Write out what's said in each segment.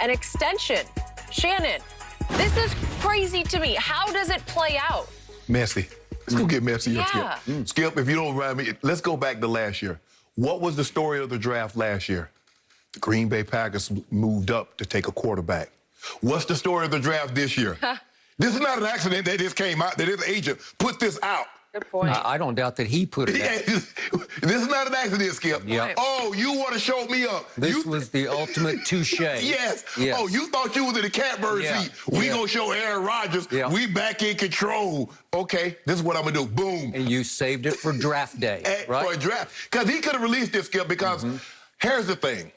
an extension. Shannon, this is crazy to me. How does it play out? Messy. Let's go get messy. Yeah. Skip. Skip, if you don't remind me, let's go back to last year. What was the story of the draft last year? The Green Bay Packers moved up to take a quarterback. What's the story of the draft this year? This is not an accident that this came out, that his agent put this out. Good point. I don't doubt that he put it out. This is not an accident, Skip. Yep. Oh, you want to show me up. This was the ultimate touche. Yes. Oh, you thought you was in the catbird seat. We gonna show Aaron Rodgers. We back in control. Okay, this is what I'm gonna do. Boom. And you saved it for draft day, right? For a draft. Because he could have released this, Skip, because here's the thing.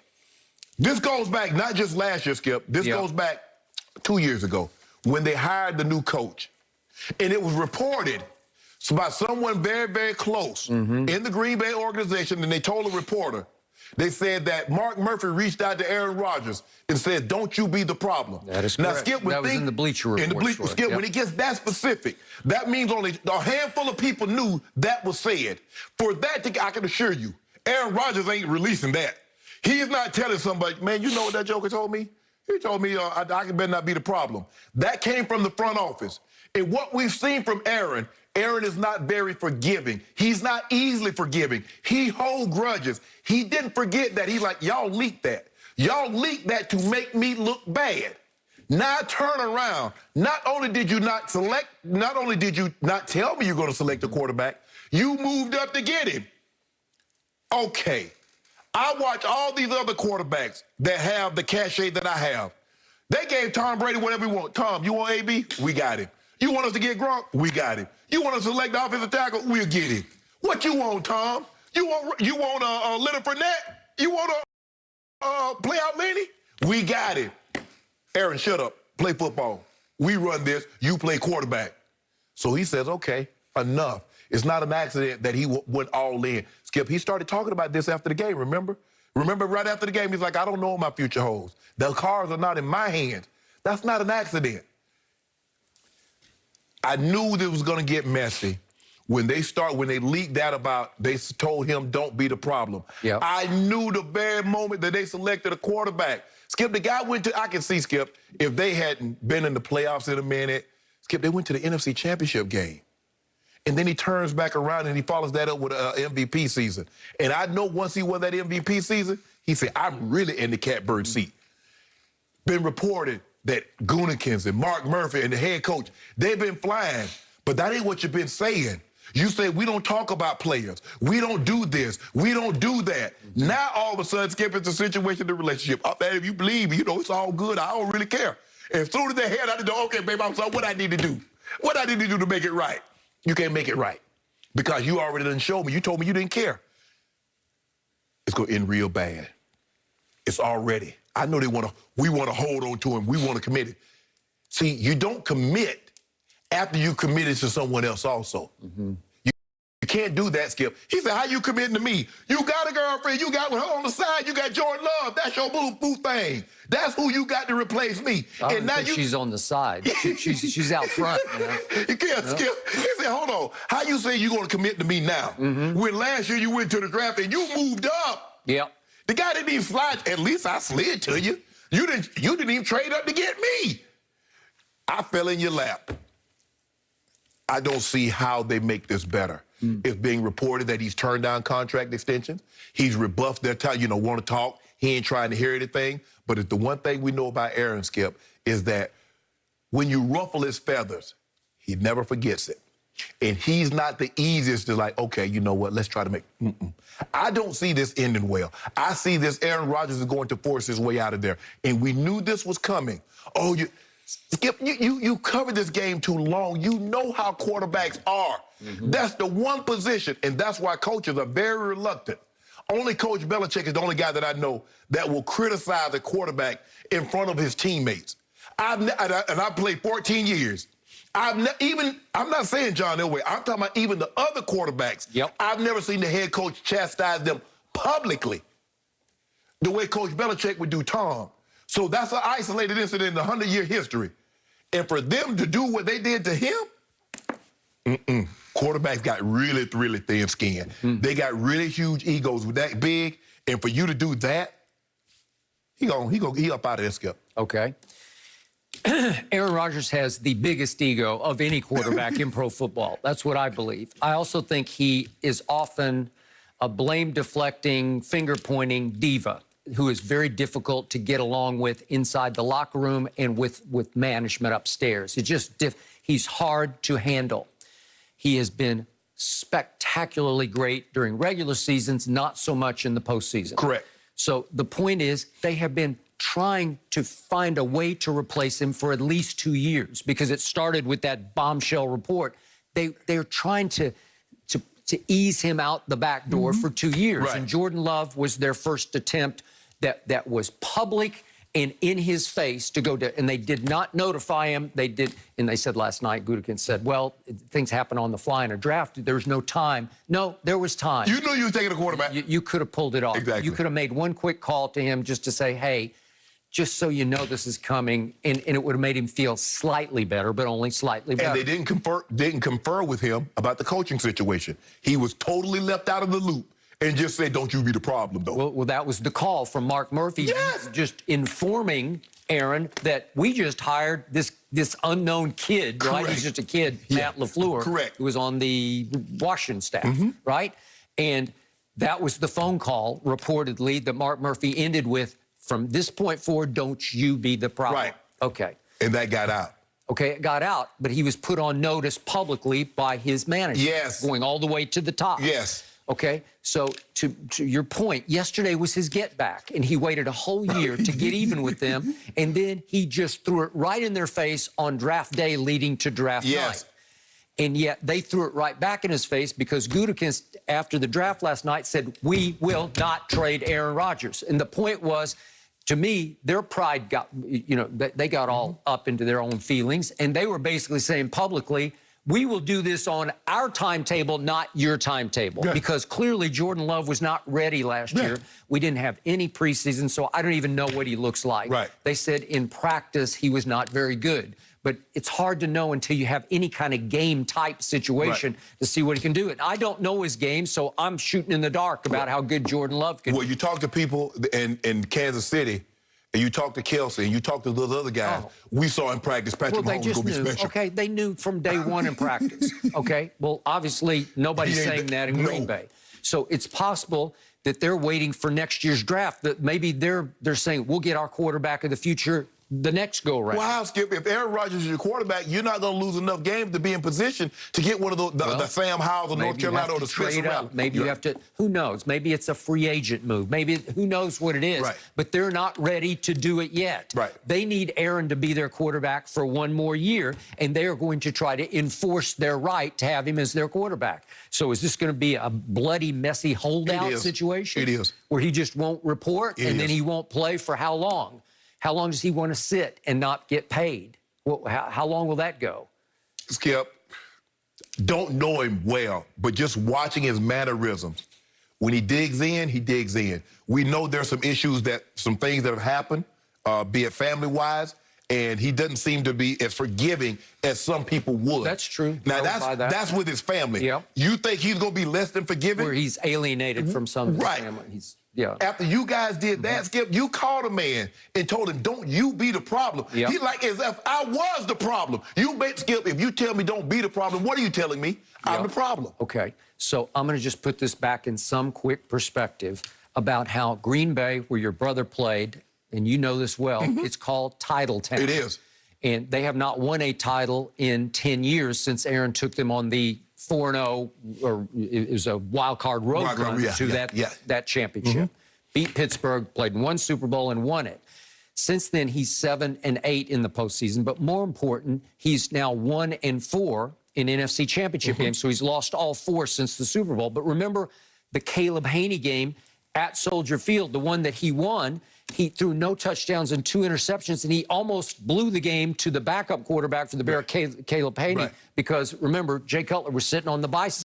This goes back not just last year, Skip. This goes back 2 years ago when they hired the new coach. And it was reported by someone very, very close in the Green Bay organization, and they told a reporter, they said that Mark Murphy reached out to Aaron Rodgers and said, don't you be the problem. That is now, correct. Skip would that was in the Bleacher Report. Skip, when it gets that specific, that means only a handful of people knew that was said. For that, I can assure you, Aaron Rodgers ain't releasing that. He is not telling somebody, man, you know what that joker told me? He told me I better not be the problem. That came from the front office. And what we've seen from Aaron is not very forgiving. He's not easily forgiving. He holds grudges. He didn't forget that. He's like, y'all leaked that. Y'all leaked that to make me look bad. Now turn around. Not only did you not select, not only did you not tell me you're going to select a quarterback, you moved up to get him. Okay. I watch all these other quarterbacks that have the cachet that I have. They gave Tom Brady whatever he want. Tom, you want AB? We got him. You want us to get Gronk? We got him. You want us to select the offensive tackle? We'll get him. What you want, Tom? You want Leonard Fournette? You want play out Lenny? We got him. Aaron, shut up. Play football. We run this. You play quarterback. So he says, okay, enough. It's not an accident that he went all in. Skip, he started talking about this after the game, remember? Remember right after the game, he's like, I don't know what my future holds. The cards are not in my hands. That's not an accident. I knew it was going to get messy when they leaked that about, they told him, don't be the problem. Yep. I knew the very moment that they selected a quarterback. Skip, the guy went to, I can see, Skip, if they hadn't been in the playoffs in a minute, Skip, they went to the NFC Championship game. And then he turns back around and he follows that up with an MVP season. And I know once he won that MVP season, he said, I'm really in the catbird seat. Been reported that Gutekunst and Mark Murphy and the head coach, they've been flying. But that ain't what you've been saying. You say, we don't talk about players. We don't do this. We don't do that. Now, all of a sudden, Skip, it's a situation in the relationship. Man, if you believe, it's all good. I don't really care. As soon as they head out the door, okay, babe, I'm sorry, what I need to do? What I need to do to make it right? You can't make it right because you already done showed me. You told me you didn't care. It's going to end real bad. It's already. I know we want to hold on to him. We want to commit it. See, you don't commit after you committed to someone else also. You can't do that, Skip. He said, how you committing to me? You got a girlfriend. You got her on the side. You got Jordan Love. That's your boo thing. That's who you got to replace me. And now she's on the side. She's out front. You can't, Skip. He said, hold on. How you say you're going to commit to me now? When last year you went to the draft and you moved up. Yep. The guy didn't even slide. At least I slid to you. You didn't even trade up to get me. I fell in your lap. I don't see how they make this better. It's being reported that he's turned down contract extensions. He's rebuffed their time, want to talk. He ain't trying to hear anything. But it's the one thing we know about Aaron, Skip, is that when you ruffle his feathers, he never forgets it. And he's not the easiest to like, okay, you know what, let's try to make, I don't see this ending well. I see this Aaron Rodgers is going to force his way out of there. And we knew this was coming. Oh, Skip, you covered this game too long. You know how quarterbacks are. That's the one position, and that's why coaches are very reluctant. Only Coach Belichick is the only guy that I know that will criticize a quarterback in front of his teammates. And I played 14 years. I'm not saying John Elway. I'm talking about even the other quarterbacks. Yep. I've never seen the head coach chastise them publicly the way Coach Belichick would do Tom. So that's an isolated incident in the 100-year history. And for them to do what they did to him, quarterbacks got really, really thin skin. They got really huge egos with that big. And for you to do that, He up out of there, Skip. Okay. Aaron Rodgers has the biggest ego of any quarterback in pro football. That's what I believe. I also think he is often a blame-deflecting, finger-pointing diva who is very difficult to get along with inside the locker room and with management upstairs. He's hard to handle. He has been spectacularly great during regular seasons, not so much in the postseason. Correct. So the point is, they have been trying to find a way to replace him for at least 2 years, because it started with that bombshell report. They're trying to ease him out the back door for 2 years. Right. And Jordan Love was their first attempt that was public and in his face to go to, and they did not notify him. They did, and they said last night, Gutekunst said, well, things happen on the fly in a draft. There was no time. No, there was time. You knew you were taking a quarterback. You could have pulled it off. Exactly. You could have made one quick call to him just to say, hey, just so you know this is coming, and it would have made him feel slightly better, but only slightly better. And they didn't confer with him about the coaching situation. He was totally left out of the loop and just said, don't you be the problem, though. Well, that was the call from Mark Murphy, yes, just informing Aaron that we just hired this unknown kid, correct, right? He's just a kid, yeah, Matt LaFleur, correct, who was on the Washington staff, right? And that was the phone call, reportedly, that Mark Murphy ended with, from this point forward, don't you be the problem. Right. Okay. And that got out. Okay, it got out, but he was put on notice publicly by his manager. Yes. Going all the way to the top. Yes. Okay, so to your point, yesterday was his get back, and he waited a whole year to get even with them, and then he just threw it right in their face on draft day leading to draft night. And yet they threw it right back in his face because Gutekunst, after the draft last night, said, we will not trade Aaron Rodgers. And the point was, to me, their pride got, they got all up into their own feelings, and they were basically saying publicly, we will do this on our timetable, not your timetable. Yeah. Because clearly Jordan Love was not ready last year. We didn't have any preseason, so I don't even know what he looks like. Right. They said in practice he was not very good. But it's hard to know until you have any kind of game-type situation to see what he can do. And I don't know his game, so I'm shooting in the dark about how good Jordan Love can be. Well, you talk to people in Kansas City, and you talk to Kelsey, and you talk to those other guys. We saw in practice Patrick Mahomes was going to be special. Okay, they knew from day one in practice. Okay, well, obviously, nobody's saying that in Green Bay. So it's possible that they're waiting for next year's draft, that maybe they're saying, we'll get our quarterback of the future the next go-round. Wow, Skip, if Aaron Rodgers is your quarterback, you're not going to lose enough games to be in position to get one of the Sam Howells of North Carolina or the Spencer Rattler. Maybe you have to, who knows? Maybe it's a free agent move. Maybe, who knows what it is. Right. But they're not ready to do it yet. Right. They need Aaron to be their quarterback for one more year, and they are going to try to enforce their right to have him as their quarterback. So is this going to be a bloody, messy holdout situation? It is. Where he just won't report, and then he won't play for how long? How long does he want to sit and not get paid? Well, how long will that go? Skip, don't know him well, but just watching his mannerisms. When he digs in, he digs in. We know there's some issues, some things that have happened, be it family-wise, and he doesn't seem to be as forgiving as some people would. That's true. Now, that's with his family. Yep. You think he's going to be less than forgiving? Where he's alienated from some of his family. After you guys did that, Skip, you called a man and told him, don't you be the problem. Yep. He like, as if I was the problem. Skip, if you tell me don't be the problem, what are you telling me? I'm the problem. Okay, so I'm going to just put this back in some quick perspective about how Green Bay, where your brother played, and you know this well, it's called Title Town. It is. And they have not won a title in 10 years since Aaron took them on the 4-0, or it was a wild card road run to that championship. Beat Pittsburgh, played in one Super Bowl and won it. Since then, he's 7-8 in the postseason. But more important, he's now 1-4 in NFC Championship games. So he's lost all 4 since the Super Bowl. But remember the Caleb Haney game at Soldier Field, the one that he won. He threw no touchdowns and 2 interceptions, and he almost blew the game to the backup quarterback for the Bears, Caleb Haney, because, remember, Jay Cutler was sitting on the bye